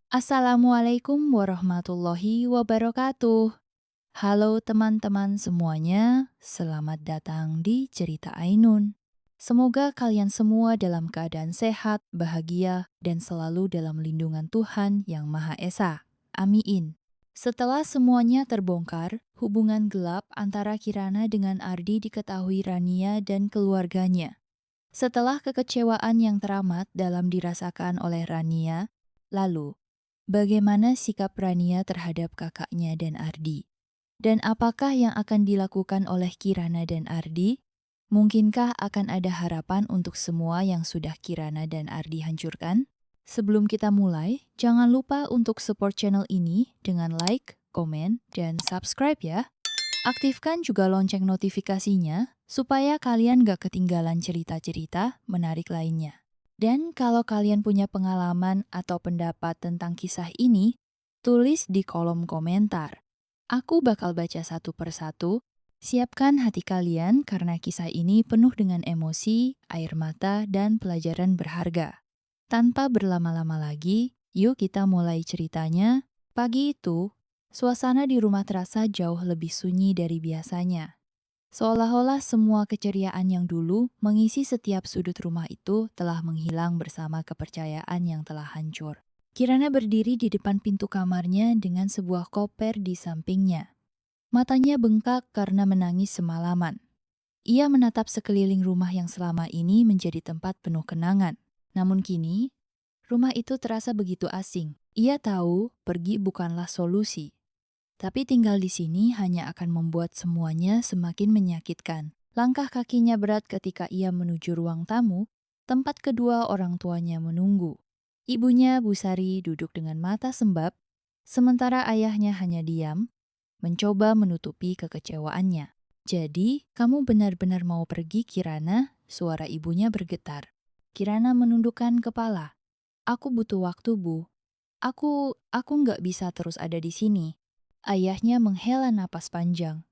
Assalamualaikum warahmatullahi wabarakatuh. Halo teman-teman semuanya, selamat datang di Cerita Ainun. Semoga kalian semua dalam keadaan sehat, bahagia, dan selalu dalam lindungan Tuhan Yang Maha Esa. Amin. Setelah semuanya terbongkar, hubungan gelap antara Kirana dengan Ardi diketahui Rania dan keluarganya. Setelah kekecewaan yang teramat dalam dirasakan oleh Rania, lalu bagaimana sikap Rania terhadap kakaknya dan Ardi? Dan apakah yang akan dilakukan oleh Kirana dan Ardi? Mungkinkah akan ada harapan untuk semua yang sudah Kirana dan Ardi hancurkan? Sebelum kita mulai, jangan lupa untuk support channel ini dengan like, komen, dan subscribe ya. Aktifkan juga lonceng notifikasinya supaya kalian gak ketinggalan cerita-cerita menarik lainnya. Dan kalau kalian punya pengalaman atau pendapat tentang kisah ini, tulis di kolom komentar. Aku bakal baca satu persatu. Siapkan hati kalian karena kisah ini penuh dengan emosi, air mata, dan pelajaran berharga. Tanpa berlama-lama lagi, yuk kita mulai ceritanya. Pagi itu, suasana di rumah terasa jauh lebih sunyi dari biasanya. Seolah-olah semua keceriaan yang dulu mengisi setiap sudut rumah itu telah menghilang bersama kepercayaan yang telah hancur. Kirana berdiri di depan pintu kamarnya dengan sebuah koper di sampingnya. Matanya bengkak karena menangis semalaman. Ia menatap sekeliling rumah yang selama ini menjadi tempat penuh kenangan. Namun kini, rumah itu terasa begitu asing. Ia tahu pergi bukanlah solusi. Tapi tinggal di sini hanya akan membuat semuanya semakin menyakitkan. Langkah kakinya berat ketika ia menuju ruang tamu, tempat kedua orang tuanya menunggu. Ibunya, Bu Sari, duduk dengan mata sembab, sementara ayahnya hanya diam, mencoba menutupi kekecewaannya. Jadi, kamu benar-benar mau pergi, Kirana? Suara ibunya bergetar. Kirana menundukkan kepala. Aku butuh waktu, Bu. Aku nggak bisa terus ada di sini. Ayahnya menghela napas panjang.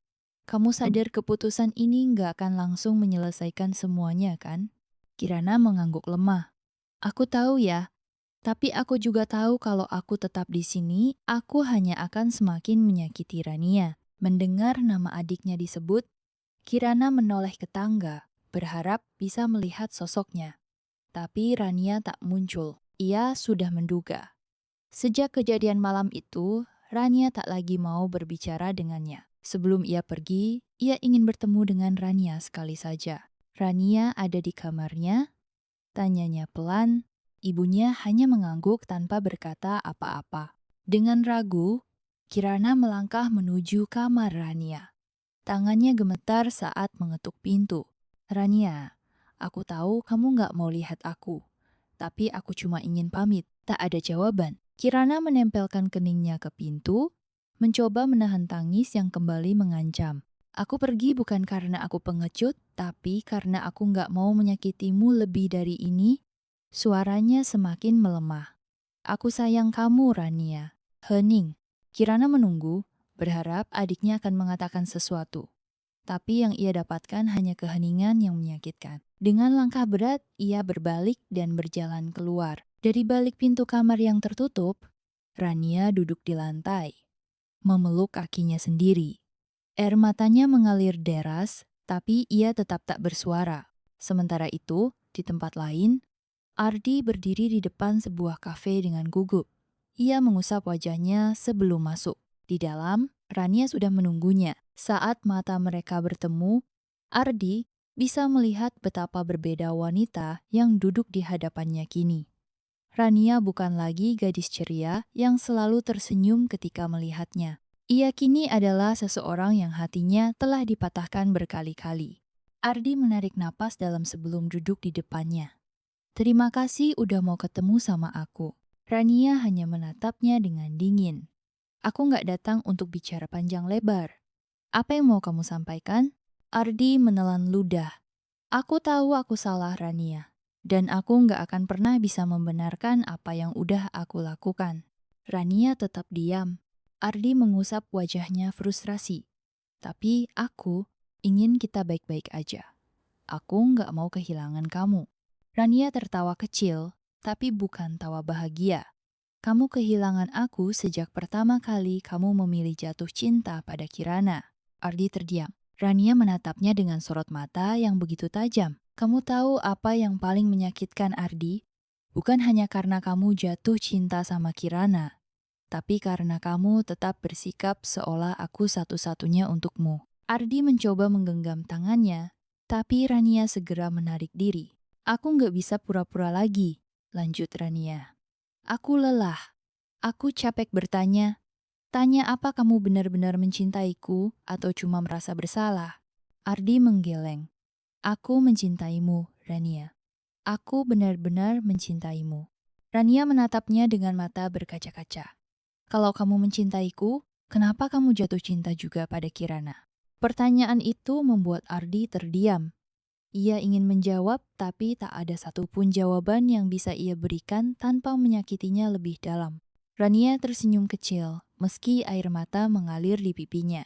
Kamu sadar keputusan ini nggak akan langsung menyelesaikan semuanya, kan? Kirana mengangguk lemah. Aku tahu ya, tapi aku juga tahu kalau aku tetap di sini, aku hanya akan semakin menyakiti Rania. Mendengar nama adiknya disebut, Kirana menoleh ke tangga, berharap bisa melihat sosoknya. Tapi Rania tak muncul. Ia sudah menduga. Sejak kejadian malam itu, Rania tak lagi mau berbicara dengannya. Sebelum ia pergi, ia ingin bertemu dengan Rania sekali saja. Rania ada di kamarnya, tanyanya pelan. Ibunya hanya mengangguk tanpa berkata apa-apa. Dengan ragu, Kirana melangkah menuju kamar Rania. Tangannya gemetar saat mengetuk pintu. Rania, aku tahu kamu nggak mau lihat aku. Tapi aku cuma ingin pamit. Tak ada jawaban. Kirana menempelkan keningnya ke pintu, mencoba menahan tangis yang kembali mengancam. Aku pergi bukan karena aku pengecut, tapi karena aku nggak mau menyakitimu lebih dari ini. Suaranya semakin melemah. Aku sayang kamu, Rania. Hening. Kirana menunggu, berharap adiknya akan mengatakan sesuatu. Tapi yang ia dapatkan hanya keheningan yang menyakitkan. Dengan langkah berat, ia berbalik dan berjalan keluar. Dari balik pintu kamar yang tertutup, Rania duduk di lantai, memeluk kakinya sendiri. Air matanya mengalir deras, tapi ia tetap tak bersuara. Sementara itu, di tempat lain, Ardi berdiri di depan sebuah kafe dengan gugup. Ia mengusap wajahnya sebelum masuk. Di dalam, Rania sudah menunggunya. Saat mata mereka bertemu, Ardi bisa melihat betapa berbeda wanita yang duduk di hadapannya kini. Rania bukan lagi gadis ceria yang selalu tersenyum ketika melihatnya. Ia kini adalah seseorang yang hatinya telah dipatahkan berkali-kali. Ardi menarik napas dalam sebelum duduk di depannya. Terima kasih udah mau ketemu sama aku. Rania hanya menatapnya dengan dingin. Aku nggak datang untuk bicara panjang lebar. Apa yang mau kamu sampaikan? Ardi menelan ludah. Aku tahu aku salah, Rania. Dan aku nggak akan pernah bisa membenarkan apa yang udah aku lakukan. Rania tetap diam. Ardi mengusap wajahnya frustrasi. Tapi aku ingin kita baik-baik aja. Aku nggak mau kehilangan kamu. Rania tertawa kecil, tapi bukan tawa bahagia. Kamu kehilangan aku sejak pertama kali kamu memilih jatuh cinta pada Kirana. Ardi terdiam. Rania menatapnya dengan sorot mata yang begitu tajam. Kamu tahu apa yang paling menyakitkan, Ardi? Bukan hanya karena kamu jatuh cinta sama Kirana, tapi karena kamu tetap bersikap seolah aku satu-satunya untukmu. Ardi mencoba menggenggam tangannya, tapi Rania segera menarik diri. Aku nggak bisa pura-pura lagi, lanjut Rania. Aku lelah. Aku capek bertanya. Tanya apa kamu benar-benar mencintaiku atau cuma merasa bersalah? Ardi menggeleng. Aku mencintaimu, Rania. Aku benar-benar mencintaimu. Rania menatapnya dengan mata berkaca-kaca. Kalau kamu mencintaiku, kenapa kamu jatuh cinta juga pada Kirana? Pertanyaan itu membuat Ardi terdiam. Ia ingin menjawab, tapi tak ada satupun jawaban yang bisa ia berikan tanpa menyakitinya lebih dalam. Rania tersenyum kecil, meski air mata mengalir di pipinya.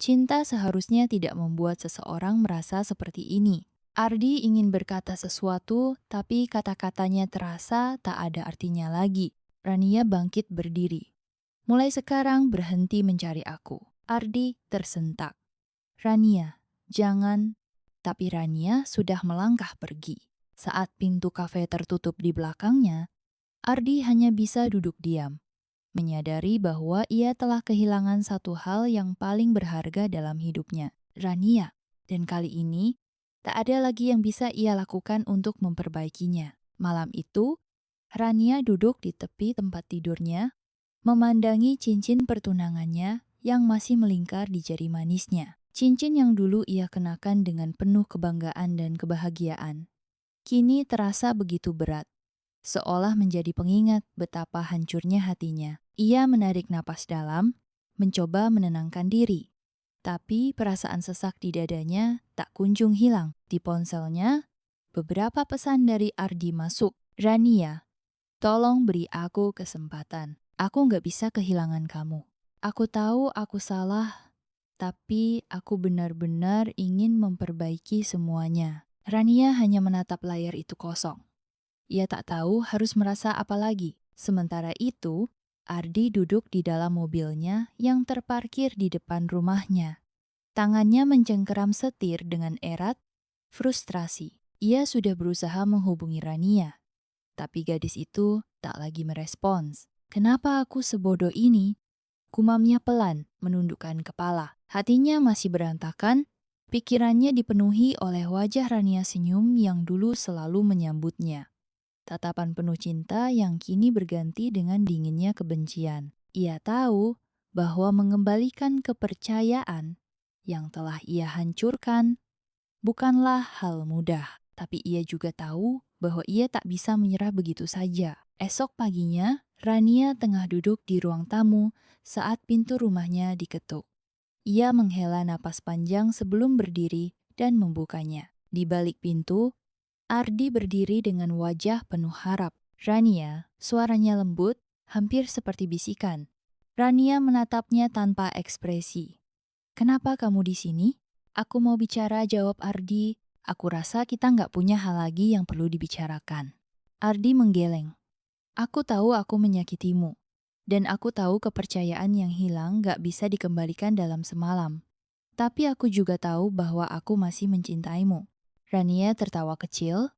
Cinta seharusnya tidak membuat seseorang merasa seperti ini. Ardi ingin berkata sesuatu, tapi kata-katanya terasa tak ada artinya lagi. Rania bangkit berdiri. Mulai sekarang berhenti mencari aku. Ardi tersentak. Rania, jangan. Tapi Rania sudah melangkah pergi. Saat pintu kafe tertutup di belakangnya, Ardi hanya bisa duduk diam, menyadari bahwa ia telah kehilangan satu hal yang paling berharga dalam hidupnya, Rania. Dan kali ini, tak ada lagi yang bisa ia lakukan untuk memperbaikinya. Malam itu, Rania duduk di tepi tempat tidurnya, memandangi cincin pertunangannya yang masih melingkar di jari manisnya. Cincin yang dulu ia kenakan dengan penuh kebanggaan dan kebahagiaan. Kini terasa begitu berat, seolah menjadi pengingat betapa hancurnya hatinya. Ia menarik napas dalam, mencoba menenangkan diri. Tapi perasaan sesak di dadanya tak kunjung hilang. Di ponselnya, beberapa pesan dari Ardi masuk. Rania, tolong beri aku kesempatan. Aku nggak bisa kehilangan kamu. Aku tahu aku salah, tapi aku benar-benar ingin memperbaiki semuanya. Rania hanya menatap layar itu kosong. Ia tak tahu harus merasa apa lagi. Sementara itu, Ardi duduk di dalam mobilnya yang terparkir di depan rumahnya. Tangannya mencengkeram setir dengan erat, frustrasi. Ia sudah berusaha menghubungi Rania, tapi gadis itu tak lagi merespons. Kenapa aku sebodoh ini? Gumamnya pelan, menundukkan kepala. Hatinya masih berantakan, pikirannya dipenuhi oleh wajah Rania senyum yang dulu selalu menyambutnya. Tatapan penuh cinta yang kini berganti dengan dinginnya kebencian. Ia tahu bahwa mengembalikan kepercayaan yang telah ia hancurkan bukanlah hal mudah. Tapi ia juga tahu bahwa ia tak bisa menyerah begitu saja. Esok paginya, Rania tengah duduk di ruang tamu saat pintu rumahnya diketuk. Ia menghela napas panjang sebelum berdiri dan membukanya. Di balik pintu, Ardi berdiri dengan wajah penuh harap. Rania, suaranya lembut, hampir seperti bisikan. Rania menatapnya tanpa ekspresi. Kenapa kamu di sini? Aku mau bicara, jawab Ardi. Aku rasa kita nggak punya hal lagi yang perlu dibicarakan. Ardi menggeleng. Aku tahu aku menyakitimu. Dan aku tahu kepercayaan yang hilang gak bisa dikembalikan dalam semalam. Tapi aku juga tahu bahwa aku masih mencintaimu. Rania tertawa kecil,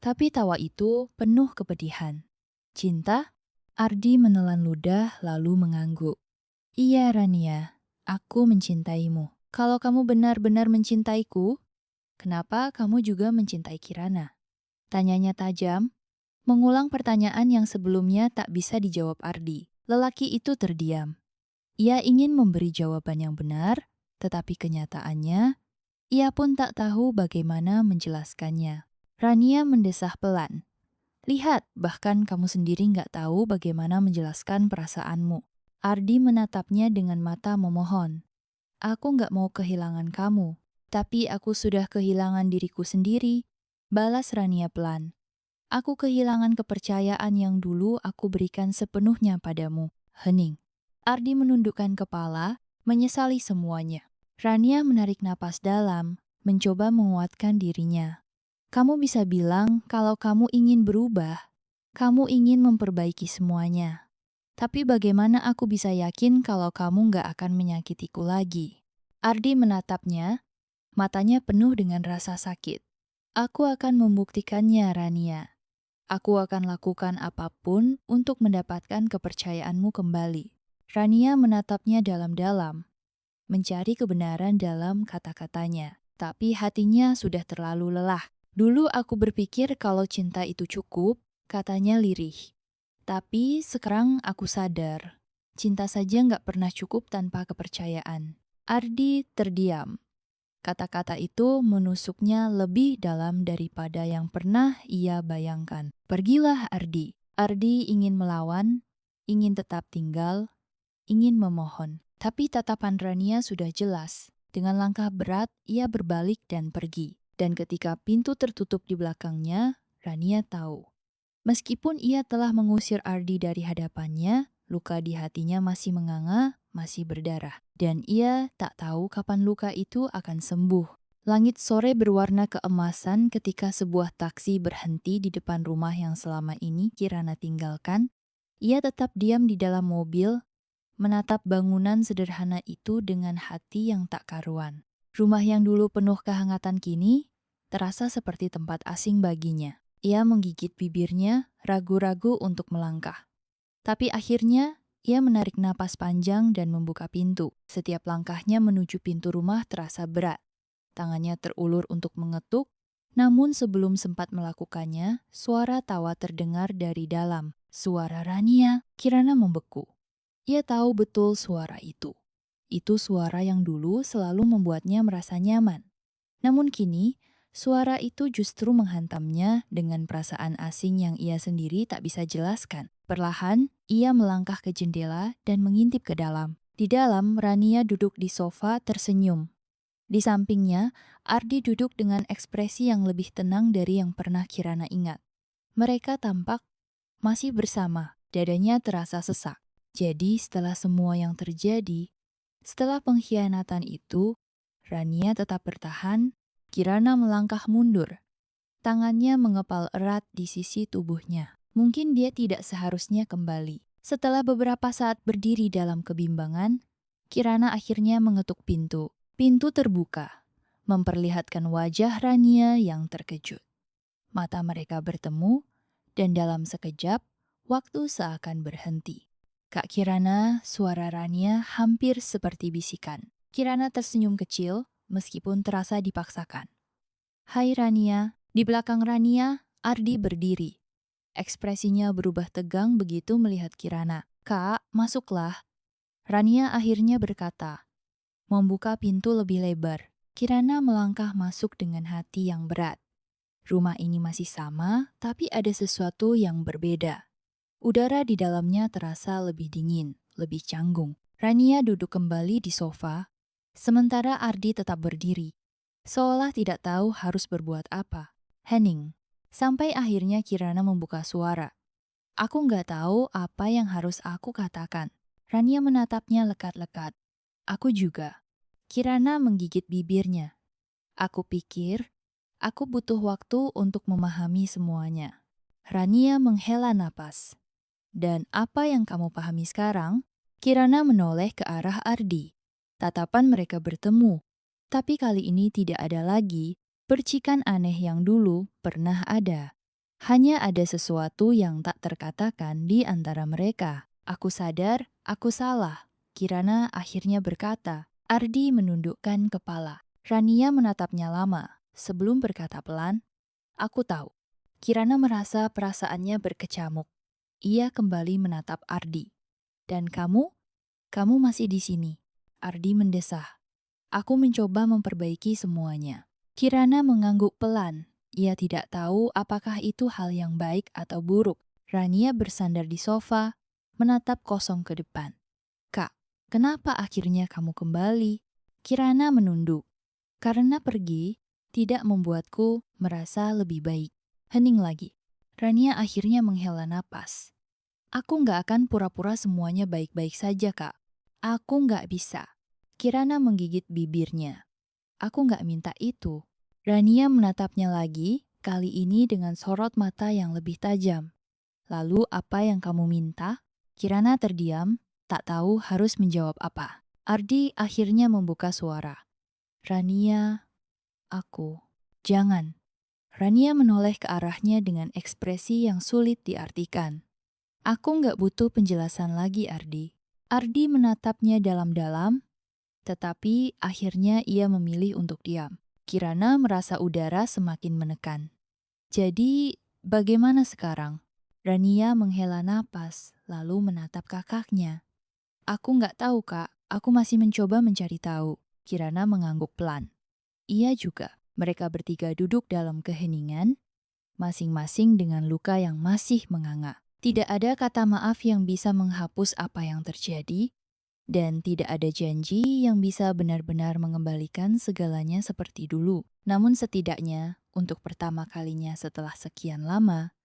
tapi tawa itu penuh kepedihan. Cinta? Ardi menelan ludah lalu mengangguk. Iya Rania, aku mencintaimu. Kalau kamu benar-benar mencintaiku, kenapa kamu juga mencintai Kirana? Tanyanya tajam, mengulang pertanyaan yang sebelumnya tak bisa dijawab Ardi. Lelaki itu terdiam. Ia ingin memberi jawaban yang benar, tetapi kenyataannya, ia pun tak tahu bagaimana menjelaskannya. Rania mendesah pelan. Lihat, bahkan kamu sendiri nggak tahu bagaimana menjelaskan perasaanmu. Ardi menatapnya dengan mata memohon. Aku nggak mau kehilangan kamu, tapi aku sudah kehilangan diriku sendiri. Balas Rania pelan. Aku kehilangan kepercayaan yang dulu aku berikan sepenuhnya padamu. Hening. Ardi menundukkan kepala, menyesali semuanya. Rania menarik napas dalam, mencoba menguatkan dirinya. Kamu bisa bilang kalau kamu ingin berubah, kamu ingin memperbaiki semuanya. Tapi bagaimana aku bisa yakin kalau kamu nggak akan menyakitiku lagi? Ardi menatapnya, matanya penuh dengan rasa sakit. Aku akan membuktikannya, Rania. Aku akan lakukan apapun untuk mendapatkan kepercayaanmu kembali. Rania menatapnya dalam-dalam, mencari kebenaran dalam kata-katanya. Tapi hatinya sudah terlalu lelah. Dulu aku berpikir kalau cinta itu cukup, katanya lirih. Tapi sekarang aku sadar, cinta saja nggak pernah cukup tanpa kepercayaan. Ardi terdiam. Kata-kata itu menusuknya lebih dalam daripada yang pernah ia bayangkan. Pergilah Ardi. Ardi ingin melawan, ingin tetap tinggal, ingin memohon. Tapi tatapan Rania sudah jelas. Dengan langkah berat, ia berbalik dan pergi. Dan ketika pintu tertutup di belakangnya, Rania tahu. Meskipun ia telah mengusir Ardi dari hadapannya, luka di hatinya masih menganga, masih berdarah. Dan ia tak tahu kapan luka itu akan sembuh. Langit sore berwarna keemasan ketika sebuah taksi berhenti di depan rumah yang selama ini Kirana tinggalkan. Ia tetap diam di dalam mobil, menatap bangunan sederhana itu dengan hati yang tak karuan. Rumah yang dulu penuh kehangatan kini terasa seperti tempat asing baginya. Ia menggigit bibirnya, ragu-ragu untuk melangkah. Tapi akhirnya, ia menarik napas panjang dan membuka pintu. Setiap langkahnya menuju pintu rumah terasa berat. Tangannya terulur untuk mengetuk, namun sebelum sempat melakukannya, suara tawa terdengar dari dalam. Suara Rania. Kirana membeku. Ia tahu betul suara itu. Itu suara yang dulu selalu membuatnya merasa nyaman. Namun kini, suara itu justru menghantamnya dengan perasaan asing yang ia sendiri tak bisa jelaskan. Perlahan, ia melangkah ke jendela dan mengintip ke dalam. Di dalam, Rania duduk di sofa tersenyum. Di sampingnya, Ardi duduk dengan ekspresi yang lebih tenang dari yang pernah Kirana ingat. Mereka tampak masih bersama, dadanya terasa sesak. Jadi setelah semua yang terjadi, setelah pengkhianatan itu, Rania tetap bertahan. Kirana melangkah mundur. Tangannya mengepal erat di sisi tubuhnya. Mungkin dia tidak seharusnya kembali. Setelah beberapa saat berdiri dalam kebimbangan, Kirana akhirnya mengetuk pintu. Pintu terbuka, memperlihatkan wajah Rania yang terkejut. Mata mereka bertemu, dan dalam sekejap, waktu seakan berhenti. Kak Kirana, suara Rania hampir seperti bisikan. Kirana tersenyum kecil, meskipun terasa dipaksakan. Hai Rania. Di belakang Rania, Ardi berdiri. Ekspresinya berubah tegang begitu melihat Kirana. Kak, masuklah. Rania akhirnya berkata, membuka pintu lebih lebar. Kirana melangkah masuk dengan hati yang berat. Rumah ini masih sama, tapi ada sesuatu yang berbeda. Udara di dalamnya terasa lebih dingin, lebih canggung. Rania duduk kembali di sofa, sementara Ardi tetap berdiri, seolah tidak tahu harus berbuat apa. Hening. Sampai akhirnya Kirana membuka suara. Aku nggak tahu apa yang harus aku katakan. Rania menatapnya lekat-lekat. Aku juga. Kirana menggigit bibirnya. Aku pikir, aku butuh waktu untuk memahami semuanya. Rania menghela napas. Dan apa yang kamu pahami sekarang? Kirana menoleh ke arah Ardi. Tatapan mereka bertemu. Tapi kali ini tidak ada lagi percikan aneh yang dulu pernah ada. Hanya ada sesuatu yang tak terkatakan di antara mereka. Aku sadar, aku salah. Kirana akhirnya berkata. Ardi menundukkan kepala. Rania menatapnya lama. Sebelum berkata pelan, aku tahu. Kirana merasa perasaannya berkecamuk. Ia kembali menatap Ardi. Dan kamu? Kamu masih di sini. Ardi mendesah. Aku mencoba memperbaiki semuanya. Kirana mengangguk pelan. Ia tidak tahu apakah itu hal yang baik atau buruk. Rania bersandar di sofa, menatap kosong ke depan. Kak, kenapa akhirnya kamu kembali? Kirana menunduk. Karena pergi tidak membuatku merasa lebih baik. Hening lagi. Rania akhirnya menghela napas. Aku nggak akan pura-pura semuanya baik-baik saja, Kak. Aku nggak bisa. Kirana menggigit bibirnya. Aku nggak minta itu. Rania menatapnya lagi, kali ini dengan sorot mata yang lebih tajam. Lalu apa yang kamu minta? Kirana terdiam, tak tahu harus menjawab apa. Ardi akhirnya membuka suara. Rania, aku. Jangan. Rania menoleh ke arahnya dengan ekspresi yang sulit diartikan. Aku nggak butuh penjelasan lagi, Ardi. Ardi menatapnya dalam-dalam, tetapi akhirnya ia memilih untuk diam. Kirana merasa udara semakin menekan. Jadi, bagaimana sekarang? Rania menghela napas, lalu menatap kakaknya. Aku nggak tahu, Kak. Aku masih mencoba mencari tahu. Kirana mengangguk pelan. Ia juga. Mereka bertiga duduk dalam keheningan, masing-masing dengan luka yang masih menganga. Tidak ada kata maaf yang bisa menghapus apa yang terjadi, dan tidak ada janji yang bisa benar-benar mengembalikan segalanya seperti dulu. Namun setidaknya, untuk pertama kalinya setelah sekian lama,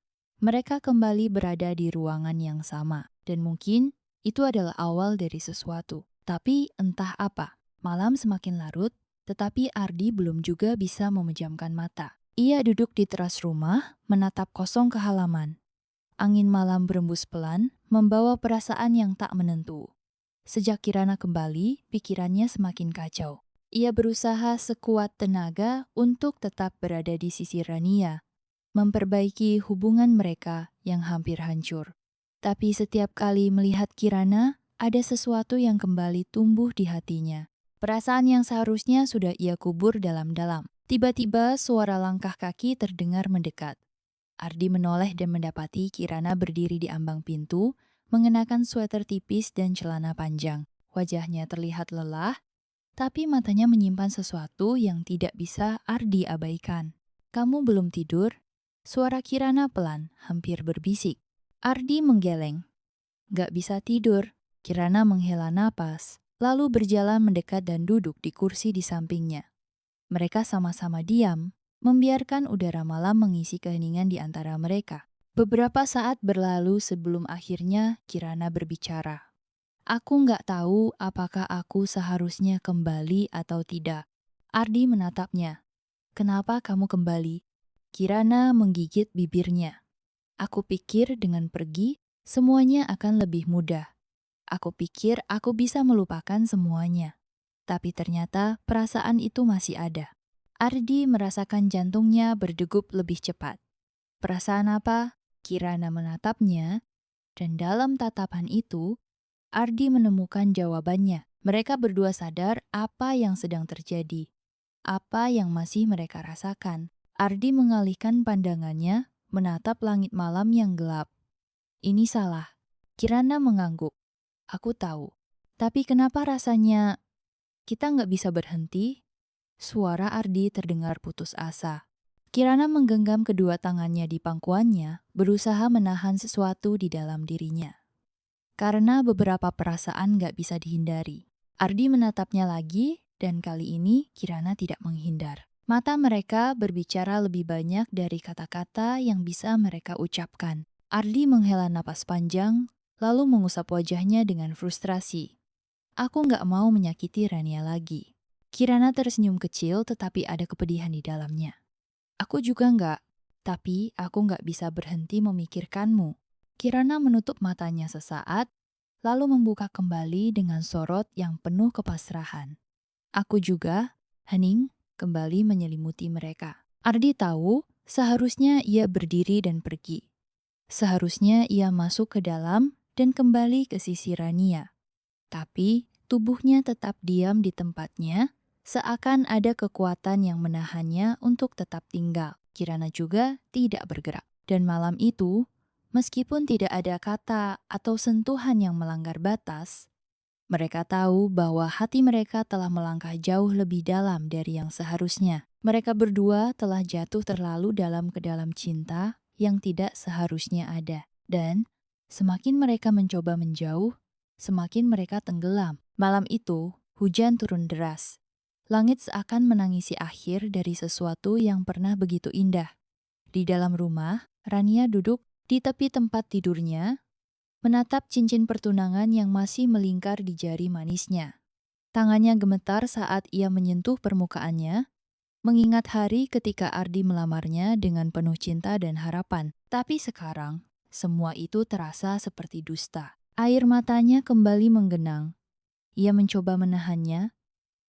mereka kembali berada di ruangan yang sama. Dan mungkin itu adalah awal dari sesuatu. Tapi entah apa, malam semakin larut, tetapi Ardi belum juga bisa memejamkan mata. Ia duduk di teras rumah, menatap kosong ke halaman. Angin malam berembus pelan, membawa perasaan yang tak menentu. Sejak Kirana kembali, pikirannya semakin kacau. Ia berusaha sekuat tenaga untuk tetap berada di sisi Rania, memperbaiki hubungan mereka yang hampir hancur. Tapi setiap kali melihat Kirana, ada sesuatu yang kembali tumbuh di hatinya. Perasaan yang seharusnya sudah ia kubur dalam-dalam. Tiba-tiba suara langkah kaki terdengar mendekat. Ardi menoleh dan mendapati Kirana berdiri di ambang pintu, mengenakan sweater tipis dan celana panjang. Wajahnya terlihat lelah, tapi matanya menyimpan sesuatu yang tidak bisa Ardi abaikan. Kamu belum tidur? Suara Kirana pelan, hampir berbisik. Ardi menggeleng. Gak bisa tidur. Kirana menghela napas, lalu berjalan mendekat dan duduk di kursi di sampingnya. Mereka sama-sama diam, membiarkan udara malam mengisi keheningan di antara mereka. Beberapa saat berlalu sebelum akhirnya Kirana berbicara. Aku nggak tahu apakah aku seharusnya kembali atau tidak. Ardi menatapnya. Kenapa kamu kembali? Kirana menggigit bibirnya. Aku pikir dengan pergi, semuanya akan lebih mudah. Aku pikir aku bisa melupakan semuanya. Tapi ternyata perasaan itu masih ada. Ardi merasakan jantungnya berdegup lebih cepat. Perasaan apa? Kirana menatapnya, dan dalam tatapan itu, Ardi menemukan jawabannya. Mereka berdua sadar apa yang sedang terjadi, apa yang masih mereka rasakan. Ardi mengalihkan pandangannya, menatap langit malam yang gelap. Ini salah. Kirana mengangguk. Aku tahu. Tapi kenapa rasanya kita nggak bisa berhenti? Suara Ardi terdengar putus asa. Kirana menggenggam kedua tangannya di pangkuannya, berusaha menahan sesuatu di dalam dirinya. Karena beberapa perasaan nggak bisa dihindari. Ardi menatapnya lagi, dan kali ini Kirana tidak menghindar. Mata mereka berbicara lebih banyak dari kata-kata yang bisa mereka ucapkan. Ardi menghela napas panjang, lalu mengusap wajahnya dengan frustrasi. Aku nggak mau menyakiti Rania lagi. Kirana tersenyum kecil tetapi ada kepedihan di dalamnya. Aku juga nggak, tapi aku nggak bisa berhenti memikirkanmu. Kirana menutup matanya sesaat, lalu membuka kembali dengan sorot yang penuh kepasrahan. Aku juga, hening, kembali menyelimuti mereka. Ardi tahu seharusnya ia berdiri dan pergi. Seharusnya ia masuk ke dalam dan kembali ke sisi Rania. Tapi tubuhnya tetap diam di tempatnya, seakan ada kekuatan yang menahannya untuk tetap tinggal. Kirana juga tidak bergerak. Dan malam itu, meskipun tidak ada kata atau sentuhan yang melanggar batas, mereka tahu bahwa hati mereka telah melangkah jauh lebih dalam dari yang seharusnya. Mereka berdua telah jatuh terlalu dalam ke dalam cinta yang tidak seharusnya ada. Dan semakin mereka mencoba menjauh, semakin mereka tenggelam. Malam itu, hujan turun deras. Langit seakan menangisi akhir dari sesuatu yang pernah begitu indah. Di dalam rumah, Rania duduk di tepi tempat tidurnya, menatap cincin pertunangan yang masih melingkar di jari manisnya. Tangannya gemetar saat ia menyentuh permukaannya, mengingat hari ketika Ardi melamarnya dengan penuh cinta dan harapan. Tapi sekarang, semua itu terasa seperti dusta. Air matanya kembali menggenang. Ia mencoba menahannya,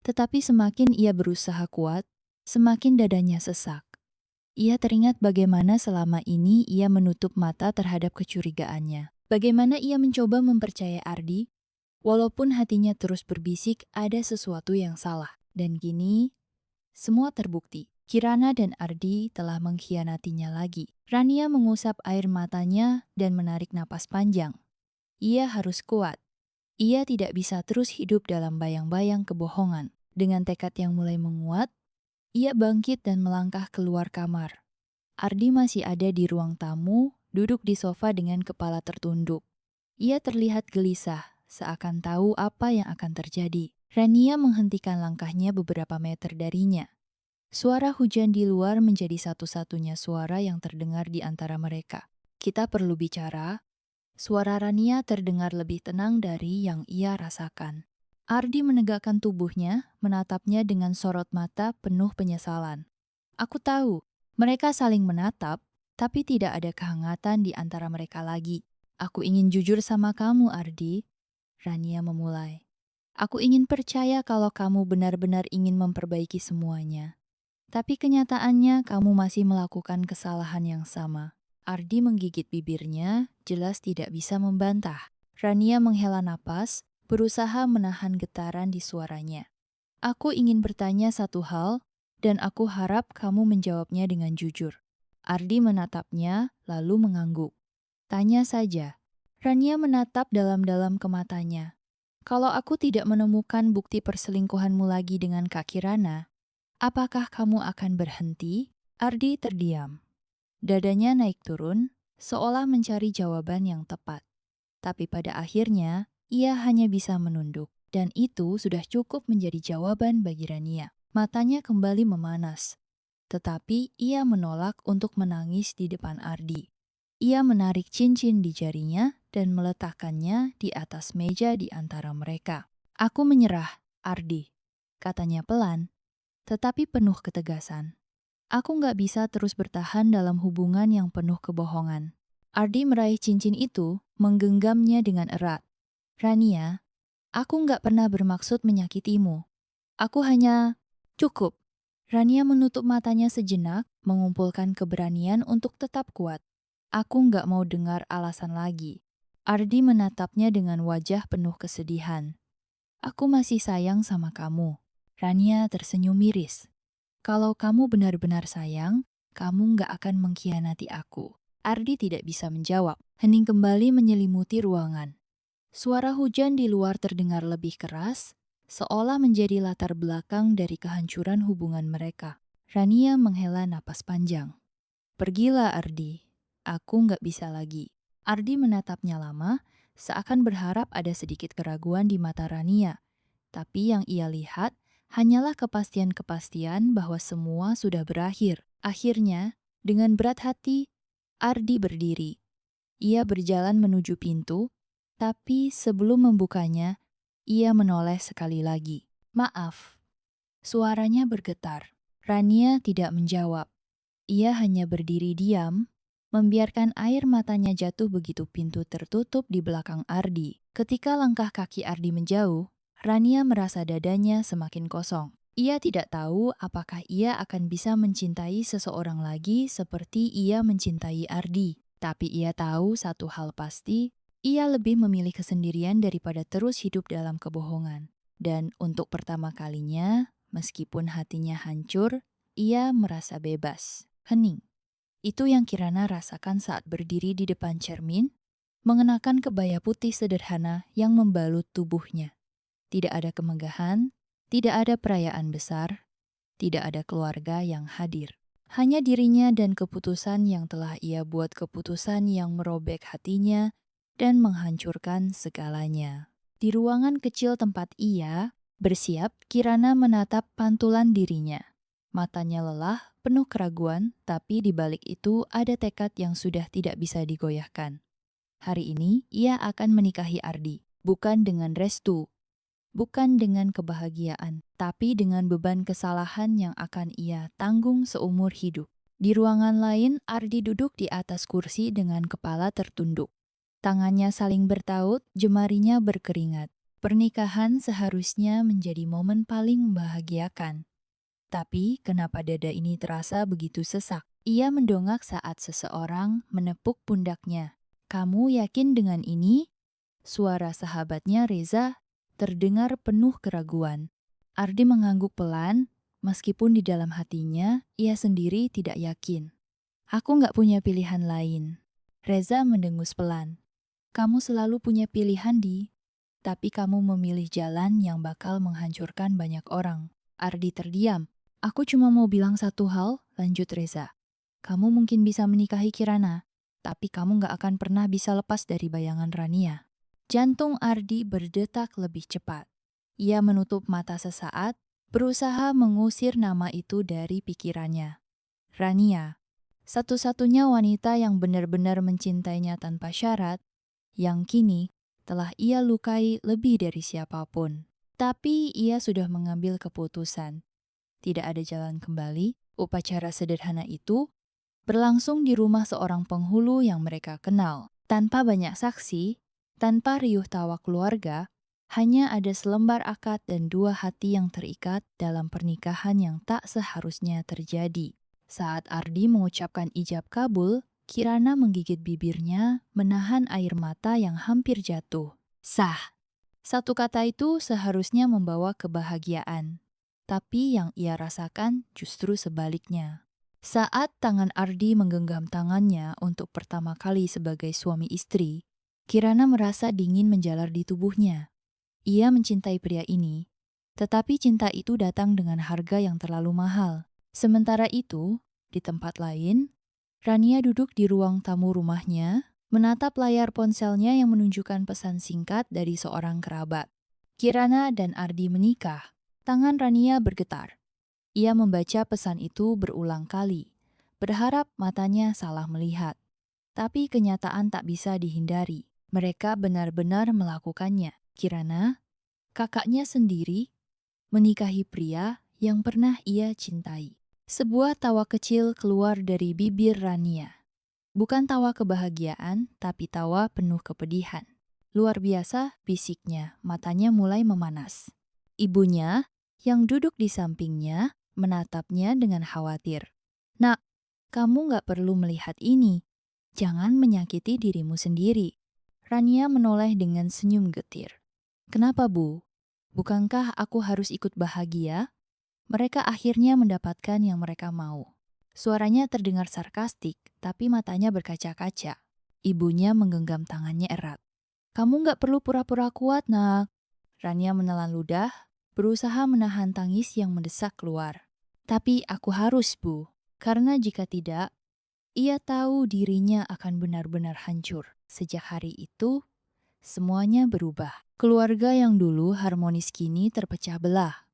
tetapi semakin ia berusaha kuat, semakin dadanya sesak. Ia teringat bagaimana selama ini ia menutup mata terhadap kecurigaannya. Bagaimana ia mencoba mempercayai Ardi, walaupun hatinya terus berbisik ada sesuatu yang salah. Dan kini, semua terbukti. Kirana dan Ardi telah mengkhianatinya lagi. Rania mengusap air matanya dan menarik napas panjang. Ia harus kuat. Ia tidak bisa terus hidup dalam bayang-bayang kebohongan. Dengan tekad yang mulai menguat, ia bangkit dan melangkah keluar kamar. Ardi masih ada di ruang tamu, duduk di sofa dengan kepala tertunduk. Ia terlihat gelisah, seakan tahu apa yang akan terjadi. Rania menghentikan langkahnya beberapa meter darinya. Suara hujan di luar menjadi satu-satunya suara yang terdengar di antara mereka. Kita perlu bicara. Suara Rania terdengar lebih tenang dari yang ia rasakan. Ardi menegakkan tubuhnya, menatapnya dengan sorot mata penuh penyesalan. Aku tahu, mereka saling menatap, tapi tidak ada kehangatan di antara mereka lagi. Aku ingin jujur sama kamu, Ardi. Rania memulai. Aku ingin percaya kalau kamu benar-benar ingin memperbaiki semuanya. Tapi kenyataannya kamu masih melakukan kesalahan yang sama. Ardi menggigit bibirnya, jelas tidak bisa membantah. Rania menghela napas, berusaha menahan getaran di suaranya. Aku ingin bertanya satu hal, dan aku harap kamu menjawabnya dengan jujur. Ardi menatapnya, lalu mengangguk. Tanya saja. Rania menatap dalam-dalam ke matanya. Kalau aku tidak menemukan bukti perselingkuhanmu lagi dengan Kak Kirana, apakah kamu akan berhenti? Ardi terdiam. Dadanya naik turun, seolah mencari jawaban yang tepat. Tapi pada akhirnya, ia hanya bisa menunduk. Dan itu sudah cukup menjadi jawaban bagi Rania. Matanya kembali memanas. Tetapi ia menolak untuk menangis di depan Ardi. Ia menarik cincin di jarinya dan meletakkannya di atas meja di antara mereka. Aku menyerah, Ardi, katanya pelan, tetapi penuh ketegasan. Aku nggak bisa terus bertahan dalam hubungan yang penuh kebohongan. Ardi meraih cincin itu, menggenggamnya dengan erat. Rania, aku nggak pernah bermaksud menyakitimu. Aku hanya... Cukup. Rania menutup matanya sejenak, mengumpulkan keberanian untuk tetap kuat. Aku nggak mau dengar alasan lagi. Ardi menatapnya dengan wajah penuh kesedihan. Aku masih sayang sama kamu. Rania tersenyum miris. Kalau kamu benar-benar sayang, kamu nggak akan mengkhianati aku. Ardi tidak bisa menjawab. Hening kembali menyelimuti ruangan. Suara hujan di luar terdengar lebih keras, seolah menjadi latar belakang dari kehancuran hubungan mereka. Rania menghela napas panjang. Pergilah Ardi, aku nggak bisa lagi. Ardi menatapnya lama, seakan berharap ada sedikit keraguan di mata Rania. Tapi yang ia lihat hanyalah kepastian-kepastian bahwa semua sudah berakhir. Akhirnya, dengan berat hati, Ardi berdiri. Ia berjalan menuju pintu, tapi sebelum membukanya, ia menoleh sekali lagi. Maaf. Suaranya bergetar. Rania tidak menjawab. Ia hanya berdiri diam, membiarkan air matanya jatuh begitu pintu tertutup di belakang Ardi. Ketika langkah kaki Ardi menjauh, Rania merasa dadanya semakin kosong. Ia tidak tahu apakah ia akan bisa mencintai seseorang lagi seperti ia mencintai Ardi. Tapi ia tahu satu hal pasti, ia lebih memilih kesendirian daripada terus hidup dalam kebohongan. Dan untuk pertama kalinya, meskipun hatinya hancur, ia merasa bebas. Hening. Itu yang Kirana rasakan saat berdiri di depan cermin, mengenakan kebaya putih sederhana yang membalut tubuhnya. Tidak ada kemegahan, tidak ada perayaan besar, tidak ada keluarga yang hadir. Hanya dirinya dan keputusan yang telah ia buat, keputusan yang merobek hatinya dan menghancurkan segalanya. Di ruangan kecil tempat ia bersiap, Kirana menatap pantulan dirinya. Matanya lelah, penuh keraguan, tapi di balik itu ada tekad yang sudah tidak bisa digoyahkan. Hari ini ia akan menikahi Ardi, bukan dengan restu, bukan dengan kebahagiaan, tapi dengan beban kesalahan yang akan ia tanggung seumur hidup. Di ruangan lain, Ardi duduk di atas kursi dengan kepala tertunduk. Tangannya saling bertaut, jemarinya berkeringat. Pernikahan seharusnya menjadi momen paling membahagiakan. Tapi kenapa dada ini terasa begitu sesak? Ia mendongak saat seseorang menepuk pundaknya. Kamu yakin dengan ini? Suara sahabatnya Reza terdengar penuh keraguan. Ardi mengangguk pelan, meskipun di dalam hatinya ia sendiri tidak yakin. Aku nggak punya pilihan lain. Reza mendengus pelan. Kamu selalu punya pilihan, tapi kamu memilih jalan yang bakal menghancurkan banyak orang. Ardi terdiam. Aku cuma mau bilang satu hal, lanjut Reza. Kamu mungkin bisa menikahi Kirana, tapi kamu gak akan pernah bisa lepas dari bayangan Rania. Jantung Ardi berdetak lebih cepat. Ia menutup mata sesaat, berusaha mengusir nama itu dari pikirannya. Rania, satu-satunya wanita yang benar-benar mencintainya tanpa syarat, yang kini telah ia lukai lebih dari siapapun. Tapi ia sudah mengambil keputusan. Tidak ada jalan kembali. Upacara sederhana itu berlangsung di rumah seorang penghulu yang mereka kenal. Tanpa banyak saksi, tanpa riuh tawa keluarga, hanya ada selembar akad dan dua hati yang terikat dalam pernikahan yang tak seharusnya terjadi. Saat Ardi mengucapkan ijab kabul, Kirana menggigit bibirnya, menahan air mata yang hampir jatuh. Sah. Satu kata itu seharusnya membawa kebahagiaan. Tapi yang ia rasakan justru sebaliknya. Saat tangan Ardi menggenggam tangannya untuk pertama kali sebagai suami istri, Kirana merasa dingin menjalar di tubuhnya. Ia mencintai pria ini, tetapi cinta itu datang dengan harga yang terlalu mahal. Sementara itu, di tempat lain, Rania duduk di ruang tamu rumahnya, menatap layar ponselnya yang menunjukkan pesan singkat dari seorang kerabat. Kirana dan Ardi menikah. Tangan Rania bergetar. Ia membaca pesan itu berulang kali, berharap matanya salah melihat. Tapi kenyataan tak bisa dihindari. Mereka benar-benar melakukannya. Kirana, kakaknya sendiri, menikahi pria yang pernah ia cintai. Sebuah tawa kecil keluar dari bibir Rania. Bukan tawa kebahagiaan, tapi tawa penuh kepedihan. Luar biasa, bisiknya, matanya mulai memanas. Ibunya, yang duduk di sampingnya, menatapnya dengan khawatir. Nak, kamu gak perlu melihat ini. Jangan menyakiti dirimu sendiri. Rania menoleh dengan senyum getir. Kenapa, Bu? Bukankah aku harus ikut bahagia? Mereka akhirnya mendapatkan yang mereka mau. Suaranya terdengar sarkastik, tapi matanya berkaca-kaca. Ibunya menggenggam tangannya erat. Kamu gak perlu pura-pura kuat, Nak. Rania menelan ludah, berusaha menahan tangis yang mendesak keluar. Tapi aku harus, Bu. Karena jika tidak, ia tahu dirinya akan benar-benar hancur. Sejak hari itu, semuanya berubah. Keluarga yang dulu harmonis kini terpecah belah.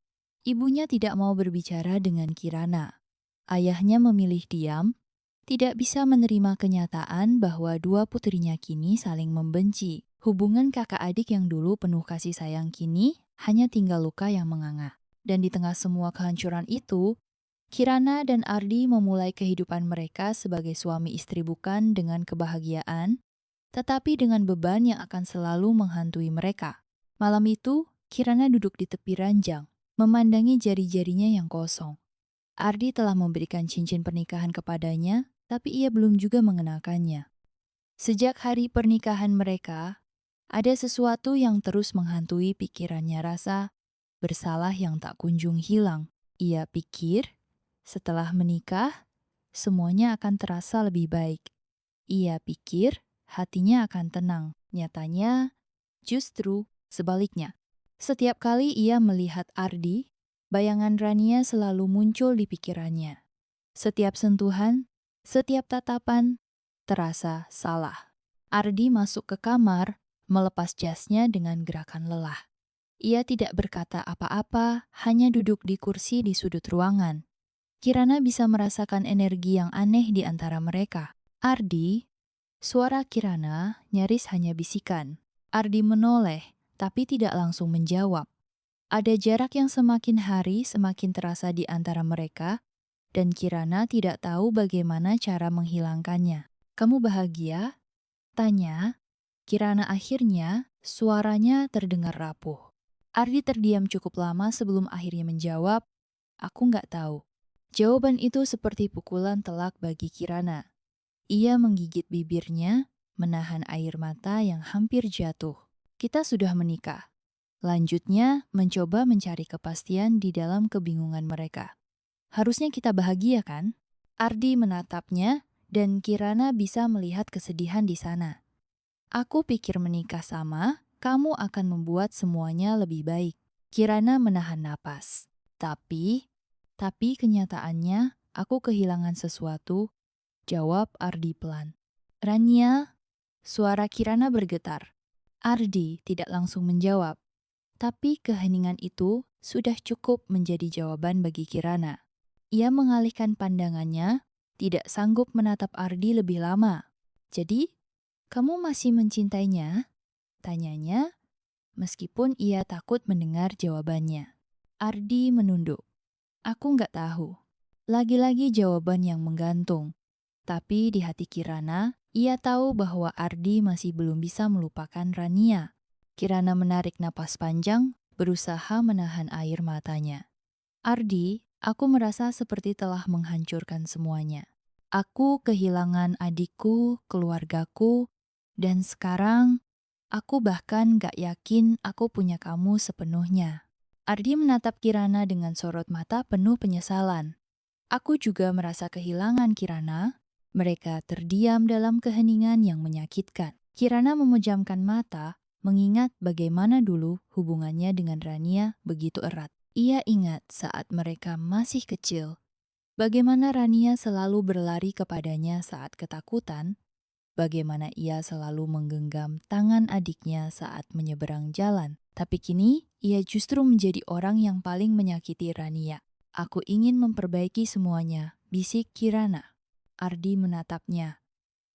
Ibunya tidak mau berbicara dengan Kirana. Ayahnya memilih diam, tidak bisa menerima kenyataan bahwa dua putrinya kini saling membenci. Hubungan kakak adik yang dulu penuh kasih sayang kini hanya tinggal luka yang menganga. Dan di tengah semua kehancuran itu, Kirana dan Ardi memulai kehidupan mereka sebagai suami istri bukan dengan kebahagiaan, tetapi dengan beban yang akan selalu menghantui mereka. Malam itu, Kirana duduk di tepi ranjang, memandangi jari-jarinya yang kosong. Ardi telah memberikan cincin pernikahan kepadanya, tapi ia belum juga mengenakannya. Sejak hari pernikahan mereka, ada sesuatu yang terus menghantui pikirannya, rasa bersalah yang tak kunjung hilang. Ia pikir, setelah menikah, semuanya akan terasa lebih baik. Ia pikir, hatinya akan tenang. Nyatanya, justru sebaliknya. Setiap kali ia melihat Ardi, bayangan Rania selalu muncul di pikirannya. Setiap sentuhan, setiap tatapan, terasa salah. Ardi masuk ke kamar, melepas jasnya dengan gerakan lelah. Ia tidak berkata apa-apa, hanya duduk di kursi di sudut ruangan. Kirana bisa merasakan energi yang aneh di antara mereka. Ardi, suara Kirana nyaris hanya bisikan. Ardi menoleh, tapi tidak langsung menjawab. Ada jarak yang semakin hari semakin terasa di antara mereka, dan Kirana tidak tahu bagaimana cara menghilangkannya. Kamu bahagia? Tanya. Kirana akhirnya suaranya terdengar rapuh. Ardi terdiam cukup lama sebelum akhirnya menjawab, "Aku nggak tahu." Jawaban itu seperti pukulan telak bagi Kirana. Ia menggigit bibirnya, menahan air mata yang hampir jatuh. Kita sudah menikah. Lanjutnya, mencoba mencari kepastian di dalam kebingungan mereka. Harusnya kita bahagia, kan? Ardi menatapnya, dan Kirana bisa melihat kesedihan di sana. Aku pikir menikah sama, kamu akan membuat semuanya lebih baik. Kirana menahan napas. Tapi kenyataannya, aku kehilangan sesuatu, jawab Ardi pelan. Rania, suara Kirana bergetar. Ardi tidak langsung menjawab, tapi keheningan itu sudah cukup menjadi jawaban bagi Kirana. Ia mengalihkan pandangannya, tidak sanggup menatap Ardi lebih lama. Jadi, kamu masih mencintainya? Tanyanya, meskipun ia takut mendengar jawabannya. Ardi menunduk. Aku nggak tahu. Lagi-lagi jawaban yang menggantung. Tapi di hati Kirana, ia tahu bahwa Ardi masih belum bisa melupakan Rania. Kirana menarik napas panjang, berusaha menahan air matanya. Ardi, aku merasa seperti telah menghancurkan semuanya. Aku kehilangan adikku, keluargaku, dan sekarang aku bahkan gak yakin aku punya kamu sepenuhnya. Ardi menatap Kirana dengan sorot mata penuh penyesalan. Aku juga merasa kehilangan Kirana. Mereka terdiam dalam keheningan yang menyakitkan. Kirana memejamkan mata, mengingat bagaimana dulu hubungannya dengan Rania begitu erat. Ia ingat saat mereka masih kecil, bagaimana Rania selalu berlari kepadanya saat ketakutan, bagaimana ia selalu menggenggam tangan adiknya saat menyeberang jalan. Tapi kini, ia justru menjadi orang yang paling menyakiti Rania. Aku ingin memperbaiki semuanya, bisik Kirana. Ardi menatapnya.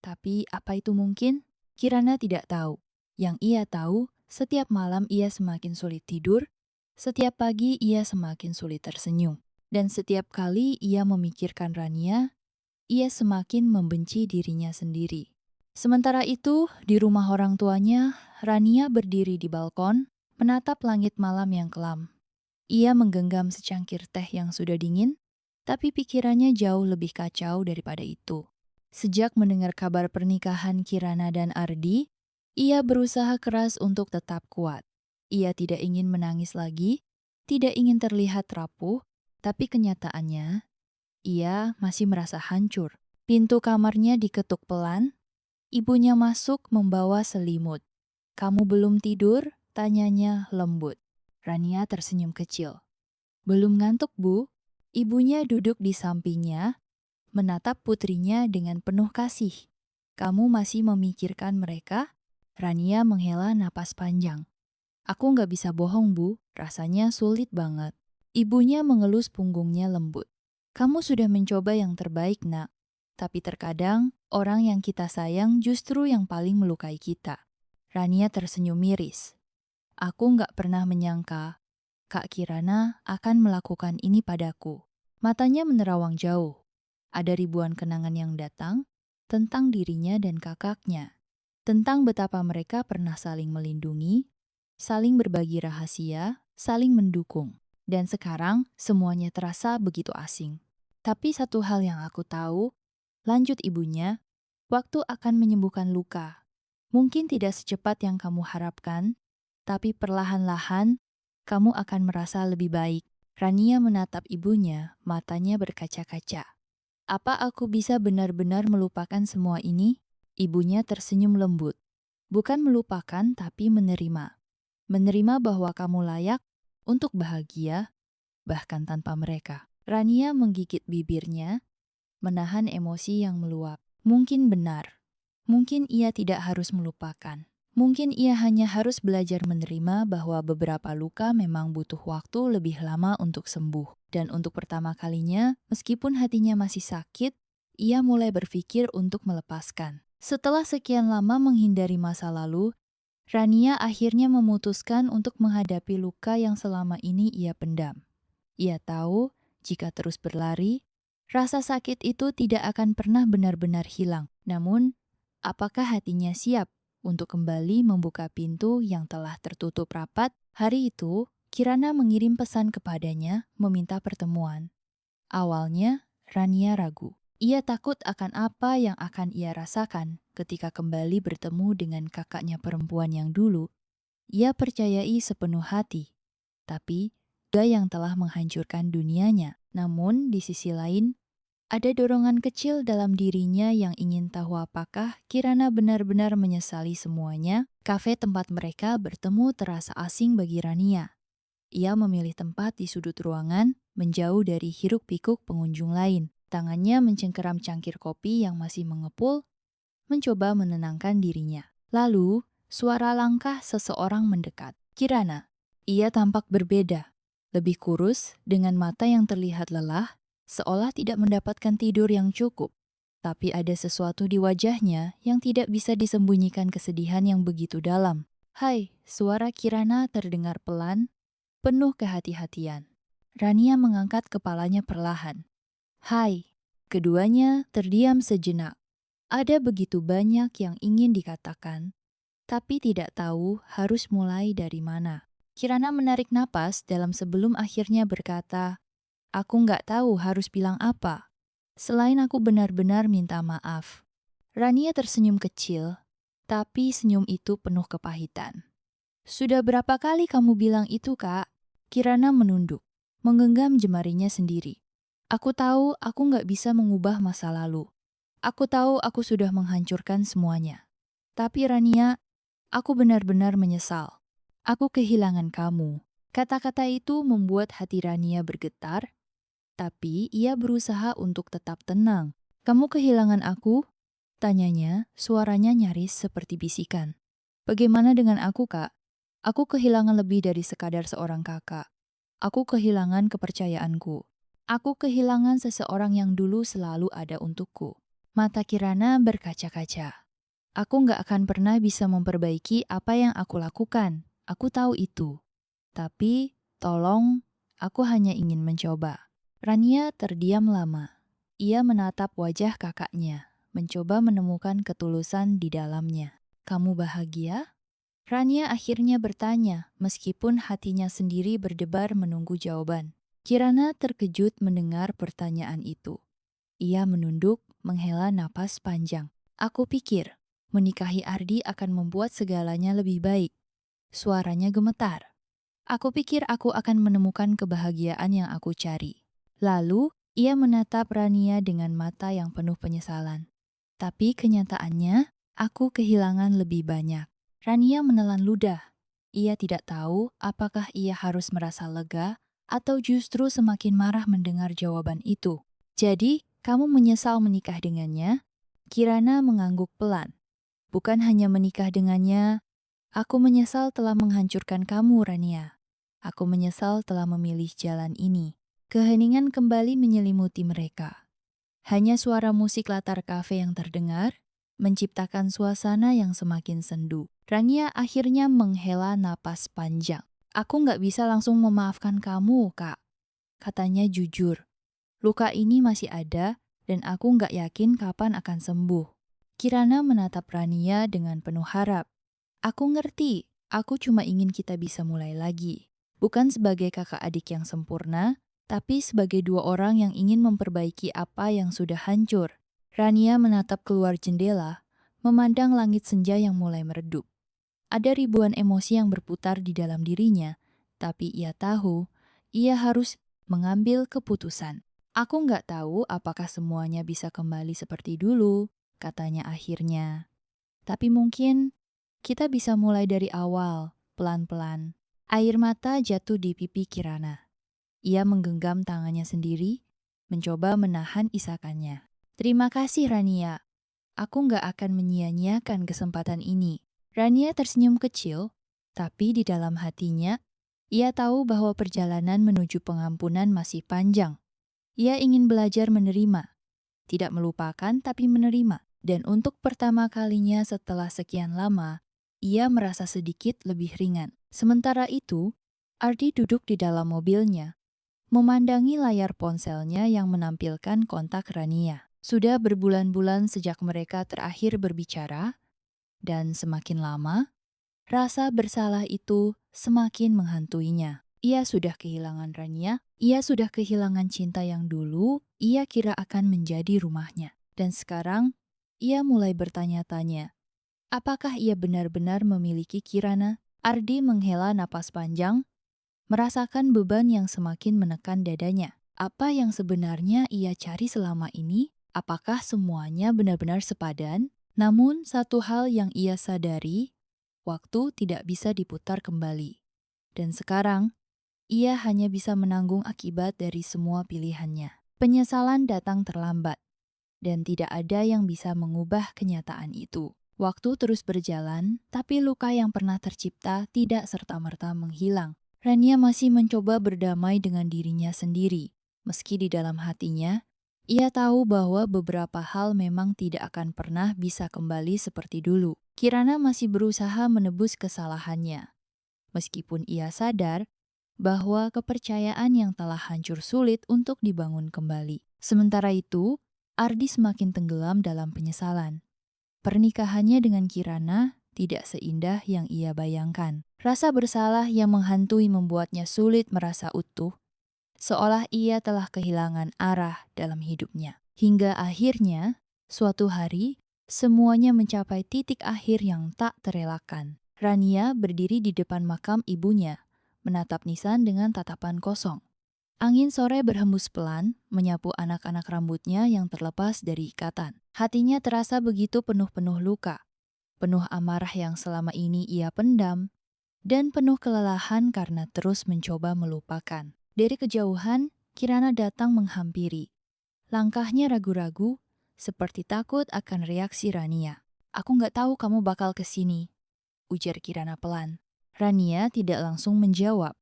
Tapi apa itu mungkin? Kirana tidak tahu. Yang ia tahu, setiap malam ia semakin sulit tidur, setiap pagi ia semakin sulit tersenyum. Dan setiap kali ia memikirkan Rania, ia semakin membenci dirinya sendiri. Sementara itu, di rumah orang tuanya, Rania berdiri di balkon, menatap langit malam yang kelam. Ia menggenggam secangkir teh yang sudah dingin, tapi pikirannya jauh lebih kacau daripada itu. Sejak mendengar kabar pernikahan Kirana dan Ardi, ia berusaha keras untuk tetap kuat. Ia tidak ingin menangis lagi, tidak ingin terlihat rapuh, tapi kenyataannya, ia masih merasa hancur. Pintu kamarnya diketuk pelan, ibunya masuk membawa selimut. "Kamu belum tidur?" tanyanya lembut. Rania tersenyum kecil. "Belum ngantuk, Bu." Ibunya duduk di sampingnya, menatap putrinya dengan penuh kasih. "Kamu masih memikirkan mereka?" Rania menghela napas panjang. "Aku nggak bisa bohong, Bu. Rasanya sulit banget." Ibunya mengelus punggungnya lembut. "Kamu sudah mencoba yang terbaik, Nak. Tapi terkadang, orang yang kita sayang justru yang paling melukai kita." Rania tersenyum miris. "Aku nggak pernah menyangka Kak Kirana akan melakukan ini padaku." Matanya menerawang jauh. Ada ribuan kenangan yang datang tentang dirinya dan kakaknya. Tentang betapa mereka pernah saling melindungi, saling berbagi rahasia, saling mendukung. Dan sekarang semuanya terasa begitu asing. "Tapi satu hal yang aku tahu," lanjut ibunya, "waktu akan menyembuhkan luka. Mungkin tidak secepat yang kamu harapkan, tapi perlahan-lahan kamu akan merasa lebih baik." Rania menatap ibunya, matanya berkaca-kaca. "Apa aku bisa benar-benar melupakan semua ini?" Ibunya tersenyum lembut. "Bukan melupakan, tapi menerima. Menerima bahwa kamu layak untuk bahagia, bahkan tanpa mereka." Rania menggigit bibirnya, menahan emosi yang meluap. Mungkin benar. Mungkin ia tidak harus melupakan. Mungkin ia hanya harus belajar menerima bahwa beberapa luka memang butuh waktu lebih lama untuk sembuh. Dan untuk pertama kalinya, meskipun hatinya masih sakit, ia mulai berpikir untuk melepaskan. Setelah sekian lama menghindari masa lalu, Rania akhirnya memutuskan untuk menghadapi luka yang selama ini ia pendam. Ia tahu, jika terus berlari, rasa sakit itu tidak akan pernah benar-benar hilang. Namun, apakah hatinya siap untuk kembali membuka pintu yang telah tertutup rapat. Hari itu, Kirana mengirim pesan kepadanya meminta pertemuan. Awalnya, Rania ragu. Ia takut akan apa yang akan ia rasakan ketika kembali bertemu dengan kakaknya perempuan yang dulu ia percayai sepenuh hati, tapi juga yang telah menghancurkan dunianya. Namun, di sisi lain, ada dorongan kecil dalam dirinya yang ingin tahu apakah Kirana benar-benar menyesali semuanya. Kafe tempat mereka bertemu terasa asing bagi Rania. Ia memilih tempat di sudut ruangan, menjauh dari hiruk-pikuk pengunjung lain. Tangannya mencengkeram cangkir kopi yang masih mengepul, mencoba menenangkan dirinya. Lalu, suara langkah seseorang mendekat. Kirana. Ia tampak berbeda. Lebih kurus, dengan mata yang terlihat lelah, seolah tidak mendapatkan tidur yang cukup. Tapi ada sesuatu di wajahnya yang tidak bisa disembunyikan kesedihan yang begitu dalam. Hai, suara Kirana terdengar pelan, penuh kehati-hatian. Rania mengangkat kepalanya perlahan. Hai. Keduanya terdiam sejenak. Ada begitu banyak yang ingin dikatakan, tapi tidak tahu harus mulai dari mana. Kirana menarik napas dalam sebelum akhirnya berkata, "Aku nggak tahu harus bilang apa. Selain aku benar-benar minta maaf." Rania tersenyum kecil, tapi senyum itu penuh kepahitan. "Sudah berapa kali kamu bilang itu, Kak?" Kirana menunduk, menggenggam jemarinya sendiri. "Aku tahu aku nggak bisa mengubah masa lalu. Aku tahu aku sudah menghancurkan semuanya. Tapi Rania, aku benar-benar menyesal. Aku kehilangan kamu." Kata-kata itu membuat hati Rania bergetar, tapi ia berusaha untuk tetap tenang. "Kamu kehilangan aku?" tanyanya, suaranya nyaris seperti bisikan. "Bagaimana dengan aku, Kak? Aku kehilangan lebih dari sekadar seorang kakak. Aku kehilangan kepercayaanku. Aku kehilangan seseorang yang dulu selalu ada untukku." Mata Kirana berkaca-kaca. "Aku nggak akan pernah bisa memperbaiki apa yang aku lakukan. Aku tahu itu. Tapi, tolong, aku hanya ingin mencoba." Rania terdiam lama. Ia menatap wajah kakaknya, mencoba menemukan ketulusan di dalamnya. "Kamu bahagia?" Rania akhirnya bertanya, meskipun hatinya sendiri berdebar menunggu jawaban. Kirana terkejut mendengar pertanyaan itu. Ia menunduk, menghela napas panjang. "Aku pikir, menikahi Ardi akan membuat segalanya lebih baik." Suaranya gemetar. "Aku pikir aku akan menemukan kebahagiaan yang aku cari." Lalu, ia menatap Rania dengan mata yang penuh penyesalan. "Tapi kenyataannya, aku kehilangan lebih banyak." Rania menelan ludah. Ia tidak tahu apakah ia harus merasa lega atau justru semakin marah mendengar jawaban itu. "Jadi, kamu menyesal menikah dengannya?" Kirana mengangguk pelan. "Bukan hanya menikah dengannya, aku menyesal telah menghancurkan kamu, Rania. Aku menyesal telah memilih jalan ini." Keheningan kembali menyelimuti mereka. Hanya suara musik latar kafe yang terdengar, menciptakan suasana yang semakin sendu. Rania akhirnya menghela napas panjang. "Aku nggak bisa langsung memaafkan kamu, Kak," katanya jujur. "Luka ini masih ada, dan aku nggak yakin kapan akan sembuh." Kirana menatap Rania dengan penuh harap. "Aku ngerti, aku cuma ingin kita bisa mulai lagi. Bukan sebagai kakak adik yang sempurna, tapi sebagai dua orang yang ingin memperbaiki apa yang sudah hancur." Rania menatap keluar jendela, memandang langit senja yang mulai meredup. Ada ribuan emosi yang berputar di dalam dirinya, tapi ia tahu ia harus mengambil keputusan. "Aku nggak tahu apakah semuanya bisa kembali seperti dulu," katanya akhirnya. "Tapi mungkin kita bisa mulai dari awal, pelan-pelan." Air mata jatuh di pipi Kirana. Ia menggenggam tangannya sendiri, mencoba menahan isakannya. "Terima kasih, Rania. Aku nggak akan menyia-nyiakan kesempatan ini." Rania tersenyum kecil, tapi di dalam hatinya, ia tahu bahwa perjalanan menuju pengampunan masih panjang. Ia ingin belajar menerima, tidak melupakan tapi menerima. Dan untuk pertama kalinya setelah sekian lama, ia merasa sedikit lebih ringan. Sementara itu, Ardi duduk di dalam mobilnya, memandangi layar ponselnya yang menampilkan kontak Rania. Sudah berbulan-bulan sejak mereka terakhir berbicara, Dan semakin lama, rasa bersalah itu semakin menghantuinya. Ia sudah kehilangan Rania, ia sudah kehilangan cinta yang dulu ia kira akan menjadi rumahnya. Dan sekarang, ia mulai bertanya-tanya, apakah ia benar-benar memiliki Kirana? Ardi menghela napas panjang, merasakan beban yang semakin menekan dadanya. Apa yang sebenarnya ia cari selama ini? Apakah semuanya benar-benar sepadan? Namun, satu hal yang ia sadari, waktu tidak bisa diputar kembali. Dan sekarang, ia hanya bisa menanggung akibat dari semua pilihannya. Penyesalan datang terlambat, dan tidak ada yang bisa mengubah kenyataan itu. Waktu terus berjalan, tapi luka yang pernah tercipta tidak serta-merta menghilang. Rania masih mencoba berdamai dengan dirinya sendiri. Meski di dalam hatinya, ia tahu bahwa beberapa hal memang tidak akan pernah bisa kembali seperti dulu. Kirana masih berusaha menebus kesalahannya. Meskipun ia sadar bahwa kepercayaan yang telah hancur sulit untuk dibangun kembali. Sementara itu, Ardi semakin tenggelam dalam penyesalan. Pernikahannya dengan Kirana tidak seindah yang ia bayangkan. Rasa bersalah yang menghantui membuatnya sulit merasa utuh, seolah ia telah kehilangan arah dalam hidupnya. Hingga akhirnya, suatu hari, semuanya mencapai titik akhir yang tak terelakkan. Rania berdiri di depan makam ibunya, menatap Nisan dengan tatapan kosong. Angin sore berhembus pelan, menyapu anak-anak rambutnya yang terlepas dari ikatan. Hatinya terasa begitu penuh-penuh luka, penuh amarah yang selama ini ia pendam, dan penuh kelelahan karena terus mencoba melupakan. Dari kejauhan, Kirana datang menghampiri. Langkahnya ragu-ragu, seperti takut akan reaksi Rania. "Aku nggak tahu kamu bakal kesini," ujar Kirana pelan. Rania tidak langsung menjawab.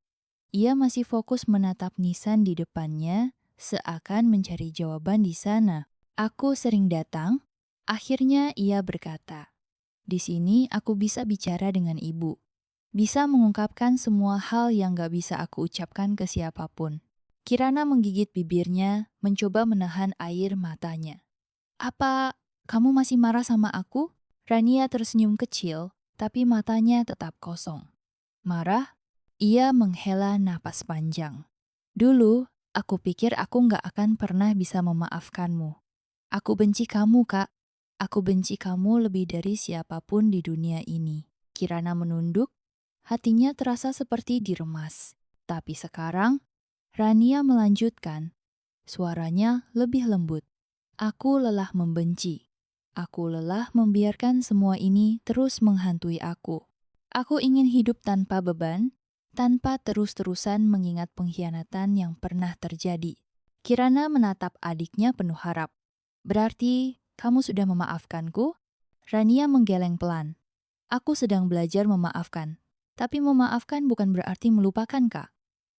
Ia masih fokus menatap Nisan di depannya, seakan mencari jawaban di sana. "Aku sering datang." Akhirnya ia berkata, "Di sini aku bisa bicara dengan ibu. Bisa mengungkapkan semua hal yang gak bisa aku ucapkan ke siapapun." Kirana menggigit bibirnya, mencoba menahan air matanya. "Apa kamu masih marah sama aku?" Rania tersenyum kecil, tapi matanya tetap kosong. "Marah?" Ia menghela napas panjang. "Dulu, aku pikir aku nggak akan pernah bisa memaafkanmu. Aku benci kamu, Kak. Aku benci kamu lebih dari siapapun di dunia ini." Kirana menunduk, hatinya terasa seperti diremas. Tapi sekarang, Rania melanjutkan. Suaranya lebih lembut. "Aku lelah membenci. Aku lelah membiarkan semua ini terus menghantui aku. Aku ingin hidup tanpa beban, tanpa terus-terusan mengingat pengkhianatan yang pernah terjadi." Kirana menatap adiknya penuh harap. "Berarti kamu sudah memaafkanku?" Rania menggeleng pelan. "Aku sedang belajar memaafkan. Tapi memaafkan bukan berarti melupakan, Kak.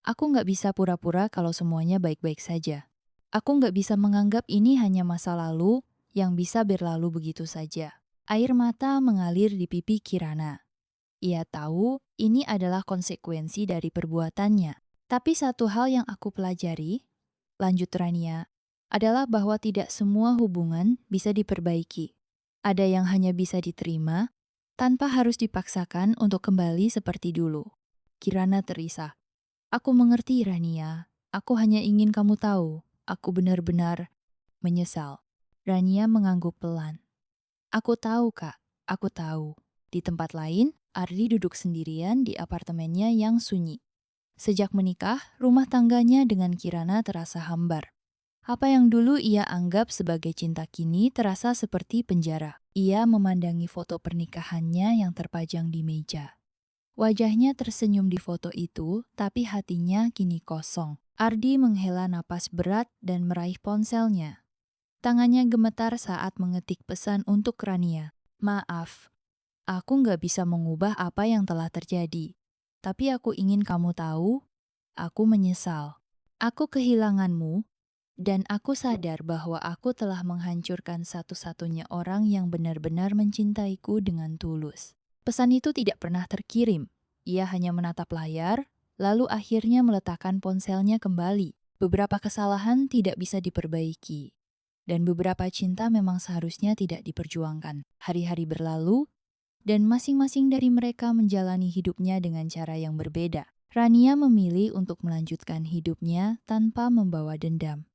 Aku nggak bisa pura-pura kalau semuanya baik-baik saja. Aku nggak bisa menganggap ini hanya masa lalu yang bisa berlalu begitu saja." Air mata mengalir di pipi Kirana. Ia tahu ini adalah konsekuensi dari perbuatannya. Tapi satu hal yang aku pelajari, lanjut Rania, adalah bahwa tidak semua hubungan bisa diperbaiki. Ada yang hanya bisa diterima, tanpa harus dipaksakan untuk kembali seperti dulu. Kirana terisah. "Aku mengerti, Rania. Aku hanya ingin kamu tahu, aku benar-benar menyesal." Rania mengangguk pelan. "Aku tahu, Kak. Aku tahu." Di tempat lain, Ardi duduk sendirian di apartemennya yang sunyi. Sejak menikah, rumah tangganya dengan Kirana terasa hambar. Apa yang dulu ia anggap sebagai cinta kini terasa seperti penjara. Ia memandangi foto pernikahannya yang terpajang di meja. Wajahnya tersenyum di foto itu, tapi hatinya kini kosong. Ardi menghela napas berat dan meraih ponselnya. Tangannya gemetar saat mengetik pesan untuk Rania. "Maaf, aku nggak bisa mengubah apa yang telah terjadi. Tapi aku ingin kamu tahu, aku menyesal. Aku kehilanganmu, dan aku sadar bahwa aku telah menghancurkan satu-satunya orang yang benar-benar mencintaiku dengan tulus." Pesan itu tidak pernah terkirim. Ia hanya menatap layar, lalu akhirnya meletakkan ponselnya kembali. Beberapa kesalahan tidak bisa diperbaiki, dan beberapa cinta memang seharusnya tidak diperjuangkan. Hari-hari berlalu, dan masing-masing dari mereka menjalani hidupnya dengan cara yang berbeda. Rania memilih untuk melanjutkan hidupnya tanpa membawa dendam.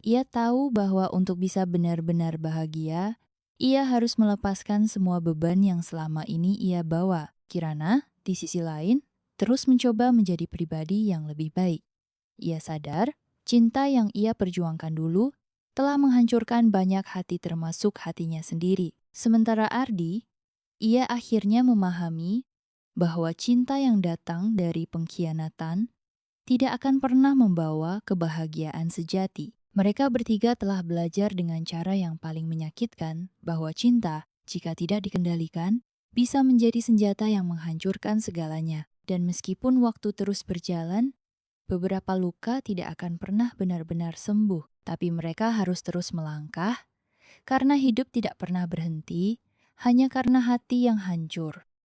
Ia tahu bahwa untuk bisa benar-benar bahagia, ia harus melepaskan semua beban yang selama ini ia bawa. Kirana, di sisi lain, terus mencoba menjadi pribadi yang lebih baik. Ia sadar, cinta yang ia perjuangkan dulu telah menghancurkan banyak hati termasuk hatinya sendiri. Sementara Ardi, ia akhirnya memahami bahwa cinta yang datang dari pengkhianatan tidak akan pernah membawa kebahagiaan sejati. Mereka bertiga telah belajar dengan cara yang paling menyakitkan bahwa cinta, jika tidak dikendalikan, bisa menjadi senjata yang menghancurkan segalanya. Dan meskipun waktu terus berjalan, beberapa luka tidak akan pernah benar-benar sembuh. Tapi mereka harus terus melangkah, karena hidup tidak pernah berhenti, hanya karena hati yang hancur.